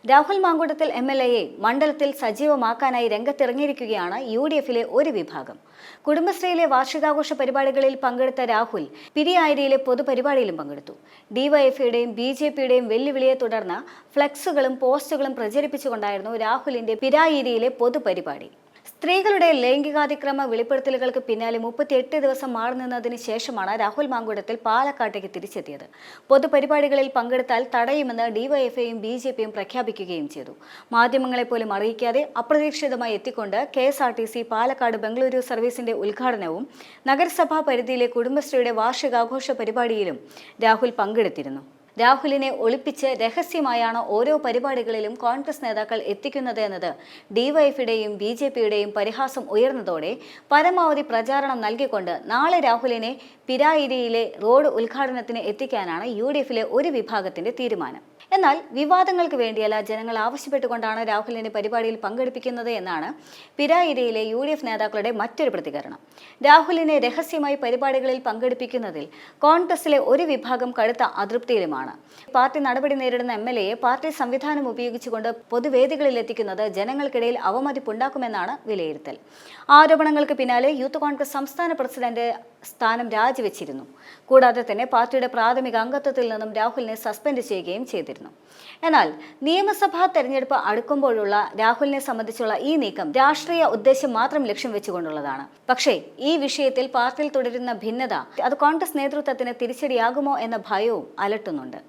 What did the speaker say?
Rahul Mamkootathil MLA മണ്ഡലത്തിൽ സജീവമാക്കാനായി രംഗത്തിറങ്ങിയിരിക്കുകയാണ് UDFിലെ ഒരു വിഭാഗം. കുടുംബശ്രീയിലെ വാർഷികാഘോഷ പരിപാടികളിൽ പങ്കെടുത്ത രാഹുൽ പിരിയാരിയിലെ പൊതുപരിപാടിയിലും പങ്കെടുത്തു. DYFയുടെയും BJPയുടെയും വെല്ലുവിളിയെ തുടർന്ന് ഫ്ലെക്സുകളും പോസ്റ്റുകളും പ്രചരിപ്പിച്ചുകൊണ്ടായിരുന്നു രാഹുലിന്റെ പിരായിരിയിലെ പൊതുപരിപാടി. സ്ത്രീകളുടെ ലൈംഗികാതിക്രമ വെളിപ്പെടുത്തലുകൾക്ക് പിന്നാലെ 38 ദിവസം മാറി നിന്നതിന് ശേഷമാണ് രാഹുൽ മാങ്കൂട്ടത്തിൽ പാലക്കാട്ടേക്ക് തിരിച്ചെത്തിയത്. പൊതുപരിപാടികളിൽ പങ്കെടുത്താൽ തടയുമെന്ന് DYFയും BJPയും പ്രഖ്യാപിക്കുകയും ചെയ്തു. മാധ്യമങ്ങളെ പോലും അറിയിക്കാതെ അപ്രതീക്ഷിതമായി എത്തിക്കൊണ്ട് KSRTC പാലക്കാട് ബംഗളൂരു സർവീസിന്റെ ഉദ്ഘാടനവും നഗരസഭാ പരിധിയിലെ കുടുംബശ്രീയുടെ വാർഷികാഘോഷ പരിപാടിയിലും രാഹുൽ പങ്കെടുത്തിരുന്നു. രാഹുലിനെ ഒളിപ്പിച്ച് രഹസ്യമായാണ് ഓരോ പരിപാടികളിലും കോൺഗ്രസ് നേതാക്കൾ എത്തിക്കുന്നത് എന്നത് DYFയുടെയും BJPയുടെയും പരിഹാസം ഉയർന്നതോടെ പരമാവധി പ്രചാരണം നൽകിക്കൊണ്ട് നാളെ രാഹുലിനെ പിരായിരിയിലെ റോഡ് ഉദ്ഘാടനത്തിന് എത്തിക്കാനാണ് UDFിലെ ഒരു വിഭാഗത്തിന്റെ തീരുമാനം. എന്നാൽ വിവാദങ്ങൾക്ക് വേണ്ടിയല്ല ജനങ്ങൾ ആവശ്യപ്പെട്ടുകൊണ്ടാണ് രാഹുലിനെ പരിപാടിയിൽ പങ്കെടുപ്പിക്കുന്നത് എന്നാണ് പിരായിരിയിലെ UDF നേതാക്കളുടെ മറ്റൊരു പ്രതികരണം. രാഹുലിനെ രഹസ്യമായി പരിപാടികളിൽ പങ്കെടുപ്പിക്കുന്നതിൽ കോൺഗ്രസിലെ ഒരു വിഭാഗം കടുത്ത അതൃപ്തിയിലുമാണ്. പാർട്ടി നടപടി നേരിടുന്ന MLAയെ പാർട്ടി സംവിധാനം ഉപയോഗിച്ചുകൊണ്ട് പൊതുവേദികളിൽ എത്തിക്കുന്നത് ജനങ്ങൾക്കിടയിൽ അവമതിപ്പുണ്ടാക്കുമെന്നാണ് വിലയിരുത്തൽ. ആരോപണങ്ങൾക്ക് പിന്നാലെ യൂത്ത് കോൺഗ്രസ് സംസ്ഥാന പ്രസിഡന്റ് സ്ഥാനം രാജിവെച്ചിരുന്നു. കൂടാതെ തന്നെ പാർട്ടിയുടെ പ്രാഥമിക അംഗത്വത്തിൽ നിന്നും രാഹുലിനെ സസ്പെൻഡ് ചെയ്യുകയും ചെയ്തിരുന്നു. എന്നാൽ നിയമസഭാ തെരഞ്ഞെടുപ്പ് അടുക്കുമ്പോഴുള്ള രാഹുലിനെ സംബന്ധിച്ചുള്ള ഈ നീക്കം രാഷ്ട്രീയ ഉദ്ദേശം മാത്രം ലക്ഷ്യം വെച്ചുകൊണ്ടുള്ളതാണ്. പക്ഷേ ഈ വിഷയത്തിൽ പാർട്ടിയിൽ തുടരുന്ന ഭിന്നത അത് കോൺഗ്രസ് നേതൃത്വത്തിന് തിരിച്ചടിയാകുമോ എന്ന ഭയവും അലട്ടുന്നുണ്ട്.